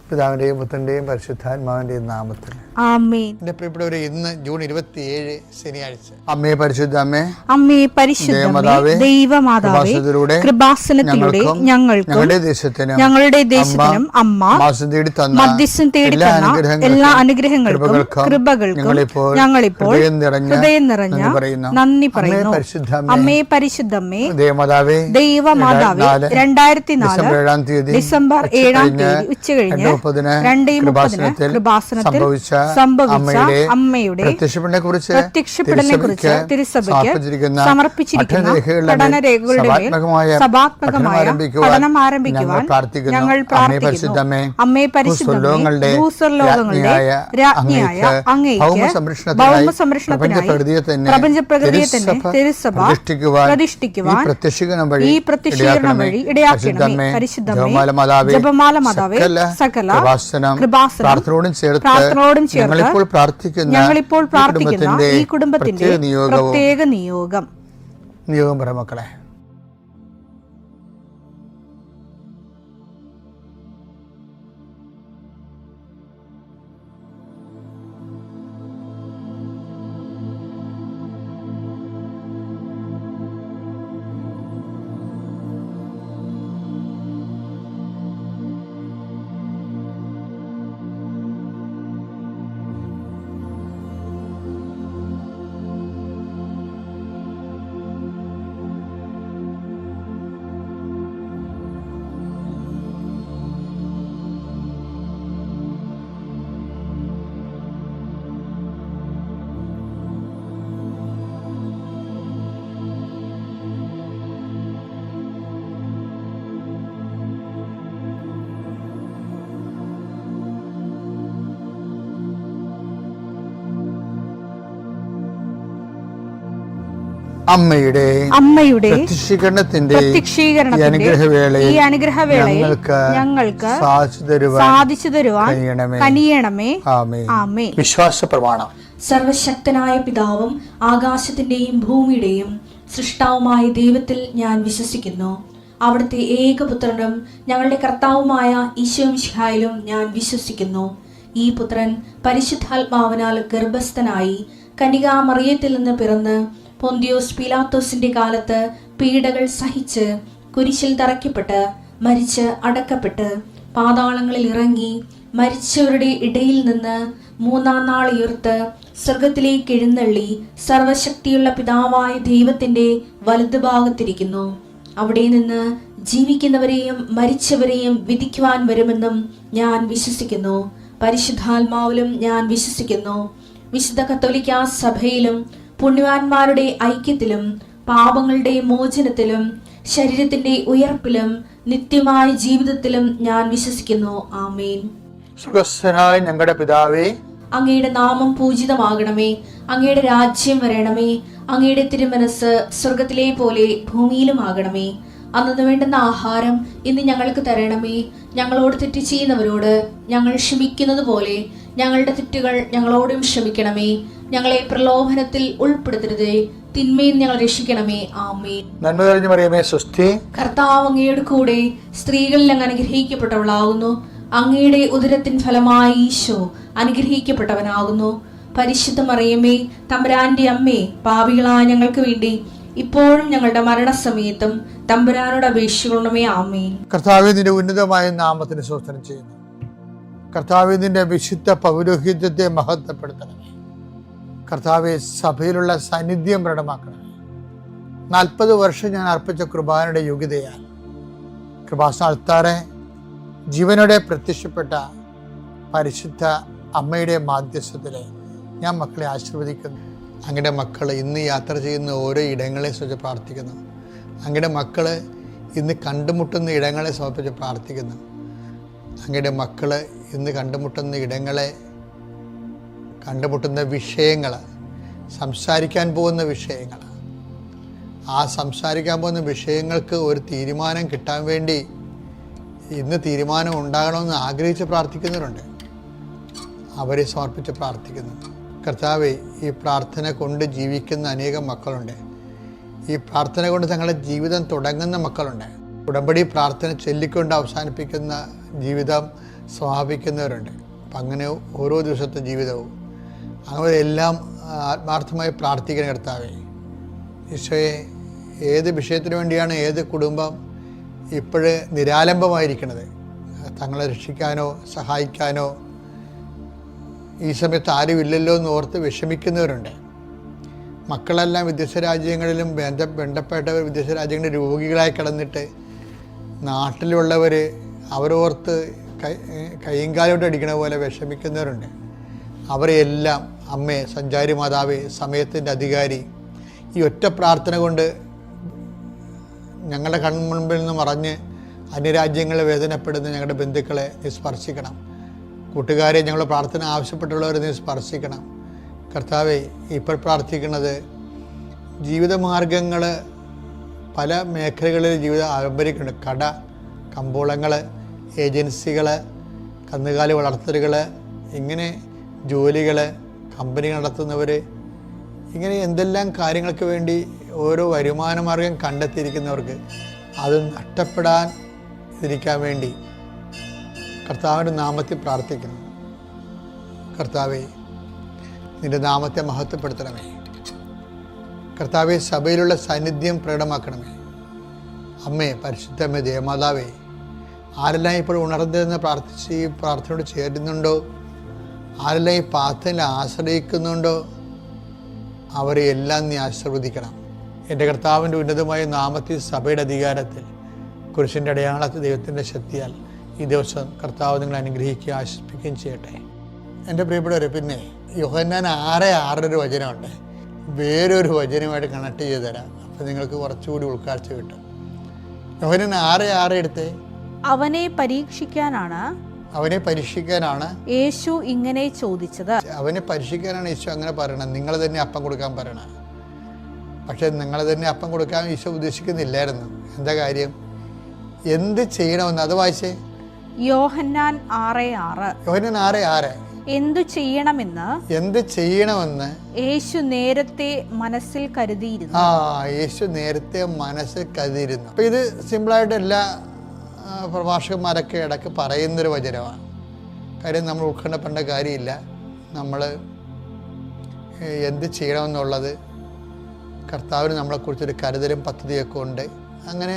പിതാവിന്റെയും പുത്രന്റെയും പരിശുദ്ധാത്മാവിന്റെയും നാമത്തിൽ ആമേൻ. എന്റെ പ്രിയപ്പെട്ടവരെ, ഇന്ന് ജൂൺ 27 ശനിയാഴ്ച. അമ്മേ പരിശുദ്ധ അമ്മേ, അമ്മേ പരിശുദ്ധമേ, ദൈവമാതാവേ, കൃപാസനത്തിലൂടെ ഞങ്ങൾക്കും ഞങ്ങളുടെ ദേശത്തിനും അമ്മ മധ്യസ്ഥം തേടി തന്ന എല്ലാ അനുഗ്രഹങ്ങൾക്കും കൃപകൾക്കും ഞങ്ങളിപ്പോൾ ഹൃദയം നിറഞ്ഞ നന്ദി പറയുന്നു. അമ്മേ പരിശുദ്ധമേ, ദൈവമാതാവേ, 2004 ഡിസംബർ 7 ഉച്ചകഴിഞ്ഞ് 2:30 കൃപാസനത്തിൽ സംഭവിച്ച അമ്മയുടെ പ്രത്യക്ഷപ്പെടലിനെക്കുറിച്ച് തിരുസഭയ്ക്ക് സമർപ്പിച്ചിരിക്കുന്ന പഠനരേഖകളുടെ മേൽ സഭാത്മകമായ പഠനം ആരംഭിക്കുവാൻ ഞങ്ങൾ പ്രാർത്ഥിക്കുന്നു. അമ്മേ പരിശുദ്ധമേ, ഭൂസ്വർലോകങ്ങളുടെ രാജ്ഞിയായ അങ്ങേയ്ക്ക് ഭൗമസംരക്ഷണത്തിനായി പ്രപഞ്ചപ്രകൃതിയെ തന്നെ തിരുസഭ പ്രതിഷ്ഠിക്കുവാൻ ഈ പ്രത്യക്ഷീകരണം വഴി ഇടയാക്കണമേ. പരിശുദ്ധമേ, ജപമാല മാതാവേ, സകല കൃപാസനം പ്രാർത്ഥനയോടും ചേർത്ത് ഞങ്ങളിപ്പോൾ പ്രാർത്ഥിക്കുന്ന ഈ കുടുംബത്തിന്റെ പ്രത്യേക നിയോഗം പറ മക്കളെ. അമ്മയുടെ പ്രത്യക്ഷീകരണത്തിന്റെ ഈ അനുഗ്രഹവേളയിൽ ഞങ്ങൾക്ക് സാധിച്ചു തരുവാൻ കനിയണമേ. ആമേൻ. വിശ്വാസ പ്രമാണം. സർവശക്തനായ പിതാവും ആകാശത്തിന്റെയും ഭൂമിയുടെയും സൃഷ്ടാവുമായ ദൈവത്തിൽ ഞാൻ വിശ്വസിക്കുന്നു. അവിടുത്തെ ഏകപുത്രനും ഞങ്ങളുടെ കർത്താവുമായ ഈശോമിശിഹായിലും ഞാൻ വിശ്വസിക്കുന്നു. ഈ പുത്രൻ പരിശുദ്ധാത്മാവിനാൽ ഗർഭസ്ഥനായി കന്യകാമറിയത്തിൽ നിന്ന് പിറന്ന് പൊന്തിയോസ് പീലാത്തോസിന്റെ കാലത്ത് പീഡകൾ സഹിച്ച് കുരിശിൽ തറയ്ക്കപ്പെട്ട് മരിച്ച് അടക്കപ്പെട്ട് പാതാളങ്ങളിൽ ഇറങ്ങി മരിച്ചവരുടെ ഇടയിൽ നിന്ന് 3-ാം നാൾ ഉയർത്ത് സ്വർഗത്തിലേക്ക് എഴുന്നള്ളി സർവശക്തിയുള്ള പിതാവായ ദൈവത്തിന്റെ വലതുഭാഗത്തിരിക്കുന്നു. അവിടെ നിന്ന് ജീവിക്കുന്നവരെയും മരിച്ചവരെയും വിധിക്കുവാൻ വരുമെന്നും ഞാൻ വിശ്വസിക്കുന്നു. പരിശുദ്ധാത്മാവിലും ഞാൻ വിശ്വസിക്കുന്നു. വിശുദ്ധ കത്തോലിക്കാ സഭയിലും പുണ്യവാന്മാരുടെ ഐക്യത്തിലും പാപങ്ങളുടെ മോചനത്തിലും ശരീരത്തിന്റെ ഉയർപ്പിലും നിത്യമായ ജീവിതത്തിലും ഞാൻ വിശ്വസിക്കുന്നു. ആമേൻ. സുഖസ്ഥനായ ഞങ്ങളുടെ പിതാവേ, അങ്ങയുടെ നാമം പൂജിതമാകണമേ. അങ്ങയുടെ രാജ്യം വരണമേ. അങ്ങയുടെ തിരുമനസ് സ്വർഗത്തിലെ പോലെ ഭൂമിയിലും ആകണമേ. അന്നു വേണ്ടുന്ന ആഹാരം ഇന്ന് ഞങ്ങൾക്ക് തരണമേ. ഞങ്ങളോട് തെറ്റ് ചെയ്യുന്നവരോട് ഞങ്ങൾ ക്ഷമിക്കുന്നത് പോലെ ഞങ്ങളുടെ തെറ്റുകൾ ഞങ്ങളോടും ക്ഷമിക്കണമേ. ഞങ്ങളെ പ്രലോഭനത്തിൽ ഉൾപ്പെടുത്തരുതേ, തിന്മയിൽ ഞങ്ങൾ രക്ഷിക്കണമേ. ആമേൻ. നന്മ നിറഞ്ഞ മറിയമേ, സ്വസ്തി. കർത്താവ് അങ്ങയുടെ കൂടെ സ്ത്രീകളിൽ അങ്ങ് അനുഗ്രഹിക്കപ്പെട്ടവളാകുന്നു. അങ്ങയുടെ ഉദരത്തിൻ ഫലമായി ഈശോ അനുഗ്രഹിക്കപ്പെട്ടവനാകുന്നു. പരിശുദ്ധ മറിയമേ, തമ്പുരാന്റെ അമ്മേ, പാപികളായ ഞങ്ങൾക്ക് വേണ്ടി ഇപ്പോഴും ഞങ്ങളുടെ മരണസമയത്തും തമ്പുരാനോട് അപേക്ഷിക്കണമേ. ആമേൻ. കർത്താവേ, നിന്റെ ഉന്നതമായ നാമത്തിന് സ്തോത്രം ചെയ്യുന്നു. കർത്താവേ, നിന്റെ വിശുദ്ധ പൗരോഹിത്യത്തെ മഹത്വപ്പെടുത്തണമേ. കർത്താവെ, സഭയിലുള്ള സാന്നിധ്യം പ്രകടമാക്കണമേ. 40 വർഷം ഞാൻ അർപ്പിച്ച കൃപാനയുടെ യോഗ്യതയാൽ കൃപാസന അൾത്താറെ ജീവനോടെ പ്രത്യക്ഷപ്പെട്ട പരിശുദ്ധ അമ്മയുടെ മാധ്യസ്ഥത്തിലെ ഞാൻ മക്കളെ ആശീർവദിക്കുന്നു. അങ്ങയുടെ മക്കൾ ഇന്ന് യാത്ര ചെയ്യുന്ന ഓരോ ഇടങ്ങളെ സംബന്ധിച്ച് പ്രാർത്ഥിക്കുന്നു. അങ്ങയുടെ മക്കൾ ഇന്ന് കണ്ടുമുട്ടുന്ന ഇടങ്ങളെ സമർപ്പിച്ച് പ്രാർത്ഥിക്കുന്നു. അങ്ങയുടെ മക്കൾ ഇന്ന് കണ്ടുമുട്ടുന്ന ഇടങ്ങളെ, കണ്ടുമുട്ടുന്ന വിഷയങ്ങൾ, സംസാരിക്കാൻ പോകുന്ന വിഷയങ്ങൾ, ആ സംസാരിക്കാൻ പോകുന്ന വിഷയങ്ങൾക്ക് ഒരു തീരുമാനം കിട്ടാൻ വേണ്ടി ഇന്ന് തീരുമാനം ഉണ്ടാകണമെന്ന് ആഗ്രഹിച്ച് പ്രാർത്ഥിക്കുന്നവരുണ്ട്. അവരെ സമർപ്പിച്ച് പ്രാർത്ഥിക്കുന്നു. കർത്താവേ, ഈ പ്രാർത്ഥന കൊണ്ട് ജീവിക്കുന്ന അനേകം മക്കളുണ്ട്. ഈ പ്രാർത്ഥന കൊണ്ട് തങ്ങളുടെ ജീവിതം തുടങ്ങുന്ന മക്കളുണ്ട്. ഉടമ്പടി പ്രാർത്ഥന ചൊല്ലിക്കൊണ്ട് അവസാനിപ്പിക്കുന്ന ജീവിതം സമാപിക്കുന്നവരുണ്ട്. അപ്പം അങ്ങനെ ഓരോ ദിവസത്തെ ജീവിതവും അങ്ങനെ എല്ലാം ആത്മാർത്ഥമായി പ്രാർത്ഥിക്കണം. കർത്താവേ, ഈശോയെ, ഏത് വിഷയത്തിന് വേണ്ടിയാണ് ഏത് കുടുംബം ഇപ്പോഴ് നിരാലംബമായിരിക്കുന്നത്, തങ്ങളെ രക്ഷിക്കാനോ സഹായിക്കാനോ ഈ സമയത്ത് ആരുമില്ലല്ലോ എന്ന് ഓർത്ത് വിഷമിക്കുന്നവരുണ്ട്. മക്കളെല്ലാം വിദേശ രാജ്യങ്ങളിലും ബന്ധപ്പെട്ടവർ വിദേശ രാജ്യങ്ങളിൽ രോഗികളായി കിടന്നിട്ട് നാട്ടിലുള്ളവർ അവരോർത്ത് കൈയും കാലോട്ട് അടിക്കണ പോലെ വിഷമിക്കുന്നവരുണ്ട്. അവരെയെല്ലാം അമ്മേ, സഞ്ചാരി മാതാവേ, സമയത്തിൻ്റെ അധികാരി, ഈ ഒറ്റ പ്രാർത്ഥന കൊണ്ട് ഞങ്ങളുടെ കൺമുൻപിൽ നിന്ന് മറഞ്ഞ് അന്യരാജ്യങ്ങളിൽ വേദനപ്പെടുന്ന ഞങ്ങളുടെ ബന്ധുക്കളെ നീ സ്പർശിക്കണം. കൂട്ടുകാരെ, ഞങ്ങളുടെ പ്രാർത്ഥന ആവശ്യപ്പെട്ടുള്ളവരെ നീ സ്പർശിക്കണം. കർത്താവേ, ഇപ്പോൾ പ്രാർത്ഥിക്കുന്നത് ജീവിതമാർഗങ്ങൾ പല മേഖലകളിൽ ജീവിതം ആരംഭിക്കുന്നുണ്ട്. കട, കമ്പോളങ്ങൾ, ഏജൻസികൾ, കന്നുകാലി വളർത്തലുകൾ, ഇങ്ങനെ ജോലികൾ, കമ്പനി നടത്തുന്നവർ, ഇങ്ങനെ എന്തെല്ലാം കാര്യങ്ങൾക്ക് വേണ്ടി ഓരോ വരുമാന മാർഗം കണ്ടെത്തിയിരിക്കുന്നവർക്ക് അത് നഷ്ടപ്പെടാൻ ഇരിക്കാൻ വേണ്ടി കർത്താവിൻ്റെ നാമത്തിൽ പ്രാർത്ഥിക്കുന്നു. കർത്താവേ, നിൻ്റെ നാമത്തെ മഹത്വപ്പെടുത്തണമേ. കർത്താവെ, സഭയിലുള്ള സാന്നിധ്യം പ്രകടമാക്കണമേ. അമ്മേ, പരിശുദ്ധമ്മേ, ദേവമാതാവേ, ആരെല്ലാം ഇപ്പോൾ ഉണർന്നിരുന്ന് പ്രാർത്ഥിച്ച് ഈ പ്രാർത്ഥനയോട് ചേരുന്നുണ്ടോ, ആരെല്ലാം ഈ പ്രാർത്ഥനയിൽ ആശ്രയിക്കുന്നുണ്ടോ, അവരെ എല്ലാം നീ ആശീർവദിക്കണം. എൻ്റെ കർത്താവിൻ്റെ ഉന്നതമായ നാമത്തിൽ, സഭയുടെ അധികാരത്തിൽ, കുരിശിൻ്റെ അടയാളത്തിൽ, ദൈവത്തിൻ്റെ ശക്തിയാൽ ഈ ദിവസം കർത്താവ് നിങ്ങളെ അനുഗ്രഹിക്കുകയും ആശ്വസിപ്പിക്കുകയും ചെയ്യട്ടെ. എൻ്റെ പ്രിയപ്പെട്ടവരെ, പിന്നെ യോഹന്നാൻ 6:6 വചനമുണ്ട്. വേറൊരു വചനമായിട്ട് കണക്ട് ചെയ്ത് തരാം. അപ്പം നിങ്ങൾക്ക് കുറച്ചുകൂടി ഉൾക്കാഴ്ച കിട്ടും. യോഹന്നാൻ 6:6 എടുത്തേ. അവനെ പരീക്ഷിക്കാനാണ് യേശു ഇങ്ങനെ ചോദിച്ചത്. അവനെ പരീക്ഷിക്കാനാണ് ഈശോ അങ്ങനെ പറയണത്. നിങ്ങൾ തന്നെ അപ്പം കൊടുക്കാൻ പറയണം. പക്ഷെ നിങ്ങൾ തന്നെ അപ്പം കൊടുക്കാൻ ഈശോ ഉദ്ദേശിക്കുന്നില്ലായിരുന്നു. എന്താ കാര്യം? എന്ത് ചെയ്യണമെന്ന് അത് വായിച്ചേ. യോഹന്നാൻ 6:6 എന്തു ചെയ്യണമെന്ന് യേശു നേരത്തെ മനസ്സിൽ കരുതിയിരുന്നു. യേശു നേരത്തെ മനസ്സിൽ കരുതിയിരുന്നു. അപ്പം ഇത് സിമ്പിളായിട്ട് എല്ലാ പ്രഭാഷകന്മാരൊക്കെ ഇടയ്ക്ക് പറയുന്നൊരു വചനമാണ്. കാര്യം നമ്മൾ ഉൾക്കൊള്ളപ്പെടേണ്ട കാര്യമില്ല. നമ്മൾ എന്ത് ചെയ്യണമെന്നുള്ളത് കർത്താവിന് നമ്മളെക്കുറിച്ചൊരു കരുതലും പദ്ധതിയൊക്കെ ഉണ്ട്. അങ്ങനെ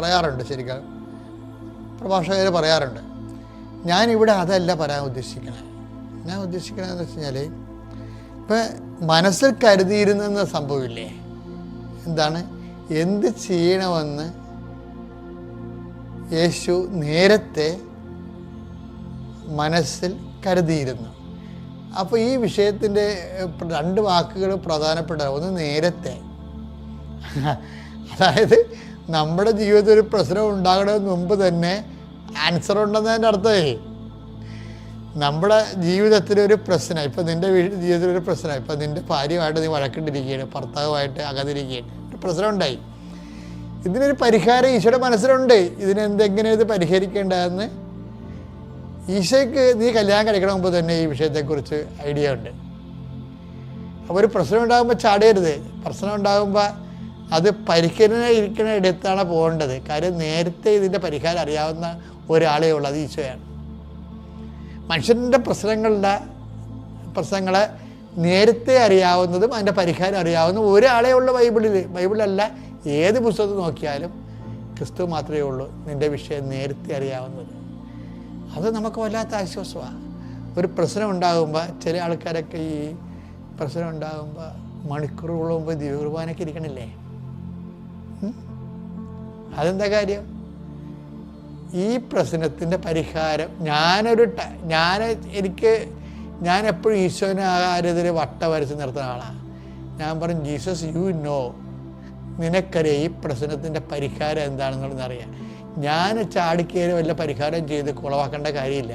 പറയാറുണ്ട്. ശരിക്കും പ്രഭാഷകർ പറയാറുണ്ട്. ഞാനിവിടെ അതല്ല പറയാൻ ഉദ്ദേശിക്കണത്. ഞാൻ ഉദ്ദേശിക്കണമെന്ന് വെച്ച് കഴിഞ്ഞാൽ, ഇപ്പം മനസ്സിൽ കരുതിയിരുന്നെന്ന സംഭവമില്ലേ, എന്താണ്? എന്ത് ചെയ്യണമെന്ന് യേശു നേരത്തെ മനസ്സിൽ കരുതിയിരുന്നു. അപ്പോൾ ഈ വിഷയത്തിൻ്റെ 2 വാക്കുകൾ പ്രധാനപ്പെട്ട. ഒന്ന് നേരത്തെ, അതായത് നമ്മുടെ ജീവിതത്തിൽ ഒരു പ്രശ്നം ഉണ്ടാകണമെന്ന് മുമ്പ് തന്നെ ആൻസർ ഉണ്ടെന്നതിൻ്റെ അർത്ഥമേ. നമ്മുടെ ജീവിതത്തിലൊരു പ്രശ്നം, ഇപ്പം നിൻ്റെ ജീവിതത്തിലൊരു പ്രശ്നം, ഇപ്പം നിൻ്റെ ഭാര്യയുമായിട്ട് നീ വഴക്കിട്ടിരിക്കുകയാണ്, ഭർത്താവുമായിട്ട് അകന്നിരിക്കുകയാണ്, ഒരു പ്രശ്നം ഉണ്ടായി. ഇതിനൊരു പരിഹാരം ഈശോയുടെ മനസ്സിലുണ്ട്. ഇതിനെന്തെങ്ങനെ ഇത് പരിഹരിക്കേണ്ടതെന്ന് ഈശോയ്ക്ക് നീ കല്യാണം കഴിക്കണ മുമ്പ് തന്നെ ഈ വിഷയത്തെക്കുറിച്ച് ഐഡിയ ഉണ്ട്. അപ്പോൾ ഒരു പ്രശ്നം ഉണ്ടാകുമ്പോൾ ചാടരുത്. പ്രശ്നം ഉണ്ടാകുമ്പോൾ അത് പരിഹരിക്കുന്ന ഇടത്താണ് പോകേണ്ടത്. കാര്യം നേരത്തെ ഇതിൻ്റെ പരിഹാരം അറിയാവുന്ന ഒരാളേ ഉള്ളൂ, അത് ഈശോയാണ്. മനുഷ്യൻ്റെ പ്രശ്നങ്ങളെ നേരത്തെ അറിയാവുന്നതും അതിൻ്റെ പരിഹാരം അറിയാവുന്നതും ഒരാളേ ഉള്ളൂ ബൈബിളല്ല ഏത് പുസ്തകത്തിൽ നോക്കിയാലും ക്രിസ്തു മാത്രമേ ഉള്ളൂ നിൻ്റെ വിഷയം നേരത്തെ അറിയാവുന്നത്. അത് നമുക്ക് വല്ലാത്ത ആശ്വാസമാണ്. ഒരു പ്രശ്നം ഉണ്ടാകുമ്പോൾ ചില ആൾക്കാരൊക്കെ ഈ പ്രശ്നം ഉണ്ടാകുമ്പോൾ മണിക്കൂറുകൾ മുമ്പ് ദിവ്യകുർബാനയ്ക്ക് ഇരിക്കണില്ലേ? അതെന്താ കാര്യം? ഈ പ്രശ്നത്തിൻ്റെ പരിഹാരം ഞാൻ എപ്പോഴും ഈശോനെ ആകാര്യത്തിൽ വട്ട വരച്ച് നിർത്തുന്ന ആളാണ്. ഞാൻ പറഞ്ഞു, ജീസസ്, യു നോ, നിനക്കറിയാം ഈ പ്രശ്നത്തിൻ്റെ പരിഹാരം എന്താണെന്നുള്ളത് അറിയാം. ഞാൻ ചാടിക്കയറി വല്ല പരിഹാരം ചെയ്ത് കുളവാക്കേണ്ട കാര്യമില്ല.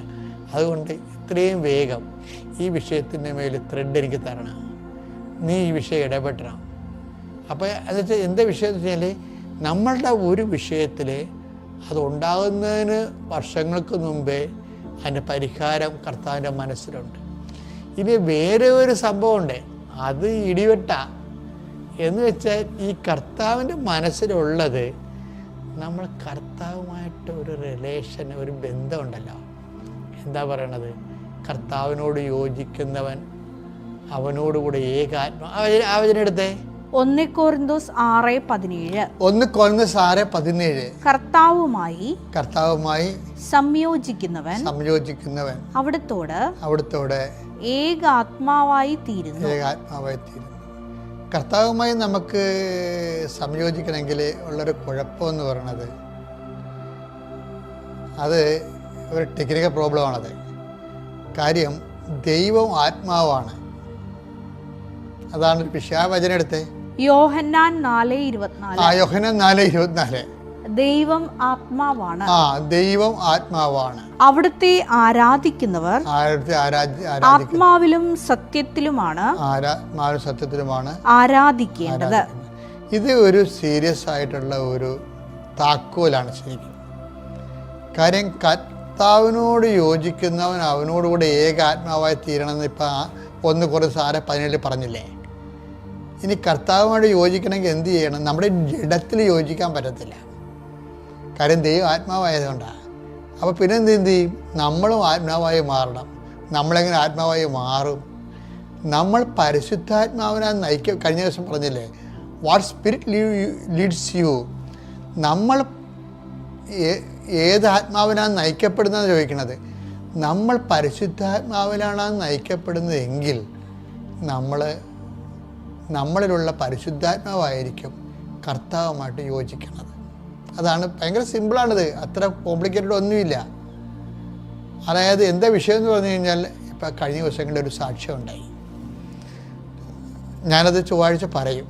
അതുകൊണ്ട് ഇത്രയും വേഗം ഈ വിഷയത്തിൻ്റെ മേൽ ത്രെഡ് എനിക്ക് തരണം, നീ ഈ വിഷയം ഇടപെട്ടണം. അപ്പോൾ എന്നുവെച്ചാൽ എന്താ വിഷയം എന്ന് വെച്ചാൽ, നമ്മളുടെ ഒരു വിഷയത്തിൽ അതുണ്ടാകുന്നതിന് വർഷങ്ങൾക്ക് മുമ്പേ അതിൻ്റെ പരിഹാരം കർത്താവിൻ്റെ മനസ്സിലുണ്ട്. ഇനി വേറെ ഒരു സംഭവമുണ്ട്, അത് ഇടിവെട്ട എന്ന് വെച്ചാൽ ഈ കർത്താവിൻ്റെ മനസ്സിലുള്ളത് നമ്മൾ കർത്താവുമായിട്ട് ഒരു റിലേഷൻ, ഒരു ബന്ധമുണ്ടല്ലോ. എന്താ പറയണത്? കർത്താവിനോട് യോജിക്കുന്നവൻ അവനോടുകൂടെ ആവചനെടുത്തേ 1 കൊരിന്തോസ് 6:17. 1 കൊരിന്തോസ് 6:17. കർത്താവുമായി സംയോജിക്കുന്നവൻ അവിടുത്തോട് ഏക ആത്മാവായി തീരുന്നു. കർത്താവുമായി നമുക്ക് സംയോജിക്കണമെങ്കിൽ ഉള്ളൊരു കുഴപ്പമെന്ന് പറയണത്, അത് ഒരു ടെക്നിക്കൽ പ്രോബ്ലമാണത്. കാര്യം ദൈവം ആത്മാവാണ്. അതാണ് ഒരു വചനം എടുത്തേ. യോഹന്നാൻ 4:24. യോഹന്നാൻ 4:24. ദൈവം ആത്മാവാണ്. ദൈവം ആത്മാവാണ്. അവിടുത്തെ ആരാധിക്കുന്നവർ ആത്മാവിലും സത്യത്തിലുമാണ് ആരാധിക്കേണ്ടത്. ഇത് ഒരു സീരിയസ് ആയിട്ടുള്ള ഒരു താക്കോലാണ് ശരിക്കും. കാര്യം കർത്താവിനോട് യോജിക്കുന്നവൻ അവനോടുകൂടെ ഏകാത്മാവായി തീരണമെന്ന് ഇപ്പം 1 കൊരിന്തോസ് 6:17 പറഞ്ഞില്ലേ. ഇനി കർത്താവുമായിട്ട് യോജിക്കണമെങ്കിൽ എന്ത് ചെയ്യണം? നമ്മുടെ ജഡത്തിൽ യോജിക്കാൻ പറ്റത്തില്ല. കാര്യം ദൈവം ആത്മാവായതുകൊണ്ടാണ്. അപ്പോൾ പിന്നെ എന്ത് ചെയ്യും? നമ്മളും ആത്മാവായി മാറണം. നമ്മളെങ്ങനെ ആത്മാവായി മാറും? നമ്മൾ പരിശുദ്ധാത്മാവിനാൽ കഴിഞ്ഞ ദിവസം പറഞ്ഞില്ലേ, വാട്ട് സ്പിരിറ്റ് ലീഡ്സ് യു. നമ്മൾ ഏത് ആത്മാവിനാൽ നയിക്കപ്പെടുന്നതെന്ന് ചോദിക്കണത്. നമ്മൾ പരിശുദ്ധാത്മാവിലാണ് നയിക്കപ്പെടുന്നതെങ്കിൽ നമ്മളിലുള്ള പരിശുദ്ധാത്മാവായിരിക്കും കർത്താവുമായിട്ട് യോജിക്കുന്നത്. അതാണ് ഭയങ്കര സിമ്പിളാണിത്, അത്ര കോംപ്ലിക്കേറ്റഡ് ഒന്നുമില്ല. അതായത് എന്താ വിഷയം എന്ന് പറഞ്ഞു കഴിഞ്ഞാൽ, ഇപ്പം കഴിഞ്ഞ ദിവസങ്ങളുടെ ഒരു സാക്ഷ്യം ഉണ്ടായി. ഞാനത് ചൊവ്വാഴ്ച പറയും.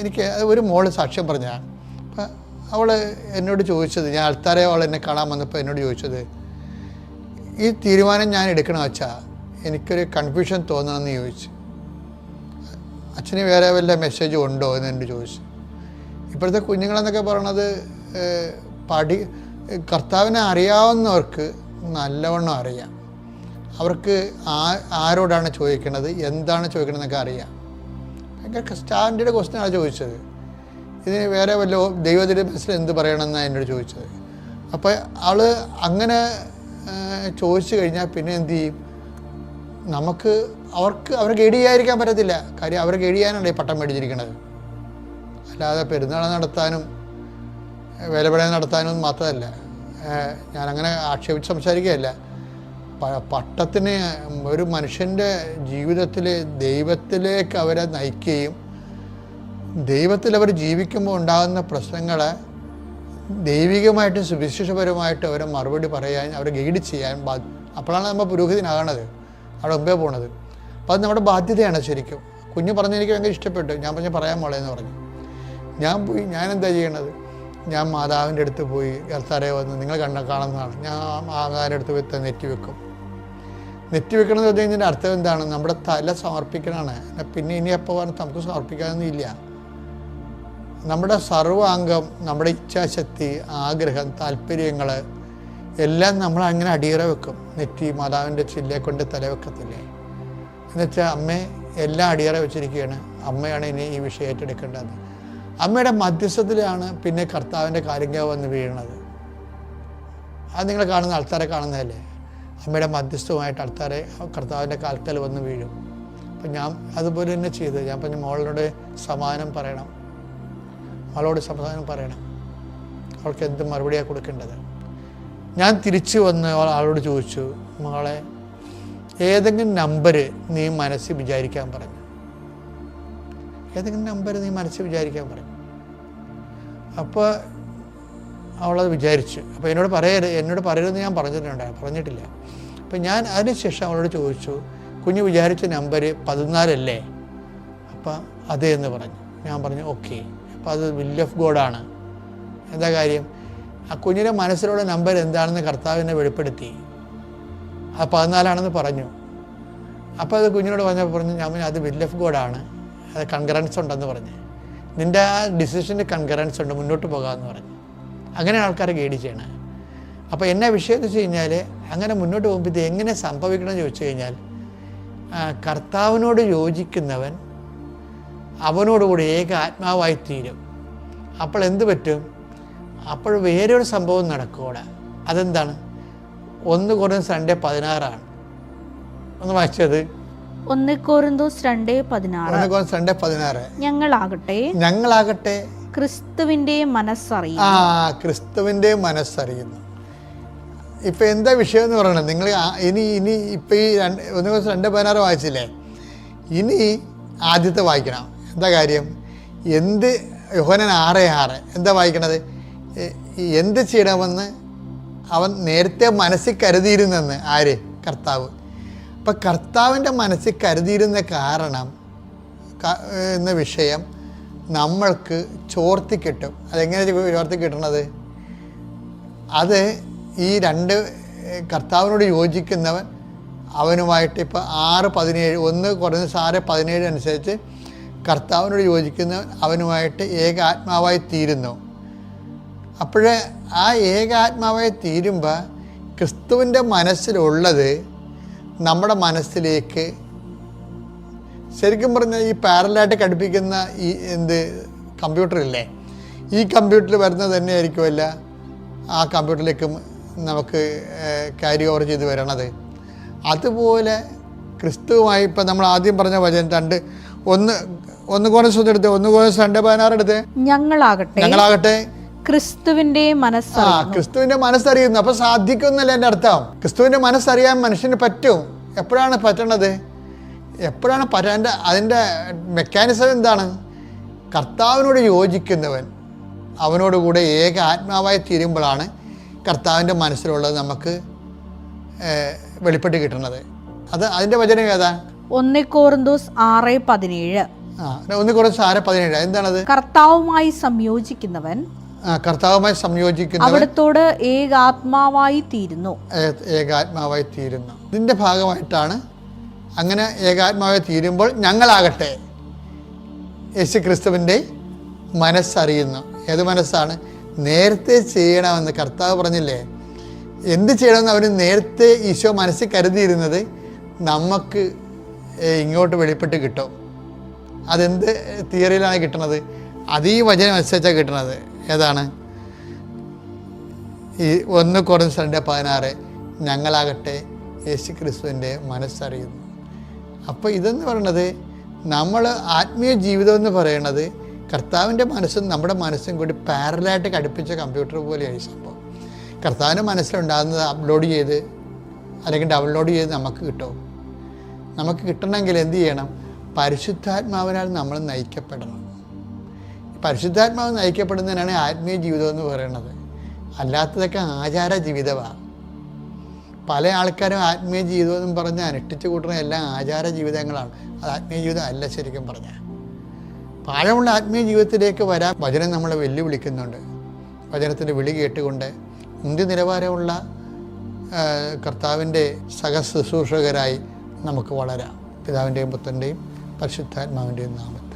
എനിക്ക് ഒരു മോള് സാക്ഷ്യം പറഞ്ഞതാണ്. അപ്പം അവൾ എന്നോട് ചോദിച്ചത്, ഞാൻ ആൾക്കാരെ അവൾ എന്നെ കാണാൻ വന്നപ്പോൾ എന്നോട് ചോദിച്ചത്, ഈ തീരുമാനം ഞാൻ എടുക്കണമെന്ന് വെച്ചാൽ എനിക്കൊരു കൺഫ്യൂഷൻ തോന്നണമെന്ന് ചോദിച്ചു. അച്ഛന് വേറെ വല്ല മെസ്സേജ് ഉണ്ടോ എന്ന് എന്നോട് ചോദിച്ചു. ഇപ്പോഴത്തെ കുഞ്ഞുങ്ങളെന്നൊക്കെ പറയണത് കർത്താവിനെ അറിയാവുന്നവർക്ക് നല്ലവണ്ണം അറിയാം. അവർക്ക് ആരോടാണ് ചോദിക്കണത്, എന്താണ് ചോദിക്കണമെന്നൊക്കെ അറിയാം. ഭയങ്കര സ്റ്റാൻഡേർഡ് ക്വസ്റ്റ്യനാണ് ചോദിച്ചത്. ഇതിന് വേറെ വല്ല ദൈവത്തിൻ്റെ മനസ്സിൽ എന്ത് പറയണമെന്നാണ് എന്നോട് ചോദിച്ചത്. അപ്പോൾ അവൾ അങ്ങനെ ചോദിച്ചു കഴിഞ്ഞാൽ പിന്നെ എന്ത് ചെയ്യും? അവർക്ക് ഗൈഡ് ചെയ്യാതിരിക്കാൻ പറ്റത്തില്ല. കാര്യം അവരെ ഗൈഡ് ചെയ്യാനാണ് ഈ പട്ടം മേടിച്ചിരിക്കുന്നത്. അല്ലാതെ പെരുന്നാൾ നടത്താനും വിലപട നടത്താനും മാത്രമല്ല. ഞാനങ്ങനെ ആക്ഷേപിച്ച് സംസാരിക്കുകയല്ല. പട്ടത്തിന് ഒരു മനുഷ്യൻ്റെ ജീവിതത്തിൽ ദൈവത്തിലേക്ക് അവരെ നയിക്കുകയും ദൈവത്തിൽ അവർ ജീവിക്കുമ്പോൾ ഉണ്ടാകുന്ന പ്രശ്നങ്ങളെ ദൈവികമായിട്ടും സുവിശേഷപരമായിട്ടും അവരെ മറുപടി പറയാൻ, അവരെ ഗൈഡ് ചെയ്യാൻ അപ്പോഴാണ് നമ്മൾ പുരോഹിതനാകണത്, അവിടെ മുമ്പേ പോണത്. അപ്പോൾ അത് നമ്മുടെ ബാധ്യതയാണ് ശരിക്കും. കുഞ്ഞ് പറഞ്ഞ് എനിക്ക് ഭയങ്കര ഇഷ്ടപ്പെട്ടു. ഞാൻ പറയാൻ മോളേന്ന് പറഞ്ഞു. ഞാനെന്താ ചെയ്യണത്? ഞാൻ മാതാവിൻ്റെ അടുത്ത് പോയി, കർത്താരെ വന്ന് നിങ്ങൾ കാണുന്നതാണ്. ഞാൻ മാതാവിൻ്റെ അടുത്ത് പോയി നെറ്റി വെക്കും. നെറ്റി വെക്കണമെന്ന് പറഞ്ഞു കഴിഞ്ഞാൽ അർത്ഥം എന്താണ്? നമ്മുടെ തല സമർപ്പിക്കണമാണ്. പിന്നെ ഇനി എപ്പോൾ പറഞ്ഞാൽ നമുക്ക് സമർപ്പിക്കാനൊന്നും ഇല്ല. നമ്മുടെ സർവാംഗം, നമ്മുടെ ഇച്ഛാശക്തി, ആഗ്രഹം, താല്പര്യങ്ങൾ എല്ലാം നമ്മൾ അങ്ങനെ അടിയറ വെക്കും. നെറ്റി മാതാവിൻ്റെ ചില്ലെ കൊണ്ട് തല വെക്കത്തില്ലേ? എന്നുവെച്ചാൽ അമ്മേ എല്ലാം അടിയറ വെച്ചിരിക്കുകയാണ്. അമ്മയാണ് ഇനി ഈ വിഷയം ഏറ്റെടുക്കേണ്ടത്. അമ്മയുടെ മധ്യസ്ഥത്തിലാണ് പിന്നെ കർത്താവിൻ്റെ കാര്യങ്ങൾ വന്ന് വീഴുന്നത്. അത് നിങ്ങൾ കാണുന്ന ആൾക്കാരെ കാണുന്നതല്ലേ? അമ്മയുടെ മധ്യസ്ഥവുമായിട്ട് ആൾക്കാരെ കർത്താവിൻ്റെ കാൽക്കൽ വന്ന് വീഴും. അപ്പം ഞാൻ അതുപോലെ തന്നെ ചെയ്ത് ഞാൻ പറഞ്ഞു, മോളോട് സമാധാനം പറയണം, അവളോട് സമാധാനം പറയണം. അവൾക്ക് എന്ത് മറുപടിയാണ് കൊടുക്കേണ്ടത്? ഞാൻ തിരിച്ചു വന്ന് ആളോട് ചോദിച്ചു, മകളെ ഏതെങ്കിലും നമ്പർ നീ മനസ്സിൽ വിചാരിക്കാൻ പറഞ്ഞു. ഏതെങ്കിലും നമ്പർ നീ മനസ്സിൽ വിചാരിക്കാൻ പറഞ്ഞു. അപ്പോൾ അവളത് വിചാരിച്ചു. അപ്പോൾ എന്നോട് പറയരുതെന്ന് ഞാൻ പറഞ്ഞിട്ടില്ല. അപ്പം ഞാൻ അതിനുശേഷം അവളോട് ചോദിച്ചു, കുഞ്ഞ് വിചാരിച്ച നമ്പർ 14 അല്ലേ? അപ്പം അതേ എന്ന് പറഞ്ഞു. ഞാൻ പറഞ്ഞു ഓക്കെ. അപ്പോൾ അത് വിൽ ഓഫ് ഗോഡാണ്. എന്താ കാര്യം? ആ കുഞ്ഞിൻ്റെ മനസ്സിലുള്ള നമ്പർ എന്താണെന്ന് കർത്താവിനെ വെളിപ്പെടുത്തി. അത് 14 പറഞ്ഞു. അപ്പോൾ അത് കുഞ്ഞിനോട് പറഞ്ഞു, ഞാൻ അത് വിൽ ഓഫ് ഗോഡാണ്, അത് കൺകറൻസ് ഉണ്ടെന്ന് പറഞ്ഞു. നിൻ്റെ ആ ഡിസിഷന് കൺകറൻസ് ഉണ്ട്, മുന്നോട്ട് പോകാമെന്ന് പറഞ്ഞു. അങ്ങനെ ആൾക്കാരെ ഗൈഡ് ചെയ്യണം. അപ്പോൾ എന്നാ വിഷയം എന്ന് വെച്ച് കഴിഞ്ഞാൽ, അങ്ങനെ മുന്നോട്ട് പോകുമ്പോൾ ഇത് എങ്ങനെ സംഭവിക്കണമെന്ന് ചോദിച്ചു കഴിഞ്ഞാൽ, കർത്താവിനോട് യോജിക്കുന്നവൻ അവനോടുകൂടി ഏക ആത്മാവായി തീരും. അപ്പോൾ എന്ത് പറ്റും? അപ്പോൾ വേറൊരു സംഭവം നടക്കും അവിടെ. അതെന്താണ്? 1 കൊരിന്ത്യർ 2:16 ഒന്ന് വായിച്ചത്. 1 കൊരിന്തോസ് 2:16. 1 കൊരിന്ത്യർ 2:16. ഞങ്ങളാകട്ടെ ക്രിസ്തുവിന്റെ മനസ്സറിയുന്നു. ക്രിസ്തുവിൻ്റെ മനസ്സറിയുന്നു. ഇപ്പം എന്താ വിഷയം എന്ന് പറയണത്? നിങ്ങൾ ഇനി ഇപ്പം ഈ 1 കൊരിന്ത്യർ 2:16 വായിച്ചില്ലേ? ഇനി ആദ്യത്തെ വായിക്കണം. എന്താ കാര്യം? യോഹന്നാൻ 6:6 എന്താ വായിക്കണത്? എന്ത് ചെയ്യണമെന്ന് അവൻ നേരത്തെ മനസ്സിൽ കരുതിയിരുന്നെന്ന്. ആര്? കർത്താവ്. അപ്പം കർത്താവിൻ്റെ മനസ്സിൽ കരുതിയിരുന്ന കാരണം എന്ന വിഷയം നമ്മൾക്ക് ചോർത്തി കിട്ടും. അതെങ്ങനെ ചോർത്തി കിട്ടണത്? അത് ഈ 2 കർത്താവിനോട് യോജിക്കുന്നവൻ അവനുമായിട്ട് ഇപ്പോൾ 6:17 1 കൊരിന്ത്യർ 6:17 അനുസരിച്ച് കർത്താവിനോട് യോജിക്കുന്നവൻ അവനുമായിട്ട് ഏകാത്മാവായി തീരുന്നു. അപ്പോൾ ആ ഏകാത്മാവായി തീരുമ്പോൾ ക്രിസ്തുവിൻ്റെ മനസ്സിലുള്ളത് നമ്മുടെ മനസ്സിലേക്ക് ശരിക്കും പറഞ്ഞാൽ ഈ പാരലായിട്ട് ഘടിപ്പിക്കുന്ന ഈ കമ്പ്യൂട്ടറില്ലേ, ഈ കമ്പ്യൂട്ടറിൽ വരുന്നത് തന്നെ ആയിരിക്കുമല്ല ആ കമ്പ്യൂട്ടറിലേക്കും നമുക്ക് ക്യാരി ഓവർ ചെയ്ത് വരണത്. അതുപോലെ ക്രിസ്തുവുമായി ഇപ്പം നമ്മൾ ആദ്യം പറഞ്ഞ വചനം 1 കൊരിന്ത്യർ എടുത്ത് 1 കൊരിന്ത്യർ 2:16 എടുത്ത് ഞങ്ങളാകട്ടെ ക്രിസ്തുവിന്റെ മനസ്സറിയുന്നു. അപ്പം സാധിക്കുമെന്നല്ല എൻ്റെ അർത്ഥം. ക്രിസ്തുവിൻ്റെ മനസ്സറിയാൻ മനുഷ്യന് പറ്റും. എപ്പോഴാണ് പറ്റണത്? എപ്പോഴാണ് അതിൻ്റെ മെക്കാനിസം എന്താണ്? കർത്താവിനോട് യോജിക്കുന്നവൻ അവനോടുകൂടെ ഏക ആത്മാവായി തീരുമ്പോഴാണ് കർത്താവിൻ്റെ മനസ്സിലുള്ളത് നമുക്ക് വെളിപ്പെട്ട് കിട്ടുന്നത്. അതിൻ്റെ വചനം ഏതാ? 1 കൊരിന്തോസ് 6:17. 1 കൊരിന്ത്യർ 6:17 എന്താണത്? കർത്താവുമായി സംയോജിക്കുന്നവൻ അവിടത്തോട് ഏകാത്മാവായി തീരുന്നു. ഇതിൻ്റെ ഭാഗമായിട്ടാണ് അങ്ങനെ ഏകാത്മാവായി തീരുമ്പോൾ ഞങ്ങളാകട്ടെ യേശു ക്രിസ്തുവിൻ്റെ മനസ്സറിയുന്നു. ഏത് മനസ്സാണ്? നേരത്തെ ചെയ്യണമെന്ന് കർത്താവ് പറഞ്ഞില്ലേ? എന്ത് ചെയ്യണമെന്ന് അവന് നേരത്തെ ഈശോ മനസ്സിൽ കരുതിയിരുന്നത് നമുക്ക് ഇങ്ങോട്ട് വെളിപ്പെട്ട് കിട്ടും. അതെന്ത് തിയറിയിലാണ് കിട്ടുന്നത്? അത് ഈ വചനം അനുസരിച്ചാണ് കിട്ടുന്നത്. ഏതാണ്? ഈ 1 കൊരിന്ത്യർ 2:16 ഞങ്ങളാകട്ടെ യേശു ക്രിസ്തുവിൻ്റെ മനസ്സറിയുന്നു. അപ്പോൾ ഇതെന്ന് പറയുന്നത് നമ്മൾ ആത്മീയ ജീവിതം എന്ന് പറയുന്നത് കർത്താവിൻ്റെ മനസ്സും നമ്മുടെ മനസ്സും കൂടി പാരലായിട്ട് ഘടിപ്പിച്ച കമ്പ്യൂട്ടർ പോലെയാണ് ഈ സംഭവം. കർത്താവിൻ്റെ മനസ്സിലുണ്ടാകുന്നത് അപ്ലോഡ് ചെയ്ത് അല്ലെങ്കിൽ ഡൗൺലോഡ് ചെയ്ത് നമുക്ക് കിട്ടും. നമുക്ക് കിട്ടണമെങ്കിൽ എന്ത് ചെയ്യണം? പരിശുദ്ധാത്മാവിനാൽ നമ്മൾ നയിക്കപ്പെടണം. പരിശുദ്ധാത്മാവ് നയിക്കപ്പെടുന്നതിനാണ് ആത്മീയ ജീവിതം എന്ന് പറയുന്നത്. അല്ലാത്തതൊക്കെ ആചാര ജീവിതമാണ്. പല ആൾക്കാരും ആത്മീയ ജീവിതം എന്നും പറഞ്ഞ് അനുഷ്ഠിച്ച് കൂട്ടുന്ന എല്ലാം ആചാര ജീവിതങ്ങളാണ്. അത് ആത്മീയ ജീവിതം അല്ല. ശരിക്കും പറഞ്ഞാൽ പാഴമുള്ള ആത്മീയ ജീവിതത്തിലേക്ക് വരാൻ വചനം നമ്മളെ വെല്ലുവിളിക്കുന്നുണ്ട്. വചനത്തിൻ്റെ വിളി കേട്ടുകൊണ്ട് മുന്തിയ നിലവാരമുള്ള കർത്താവിൻ്റെ സഹശുശ്രൂഷകരായി നമുക്ക് വളരാം. പിതാവിൻ്റെയും പുത്രൻ്റെയും പരിശുദ്ധാത്മാവിൻ്റെയും നാമത്തിൽ.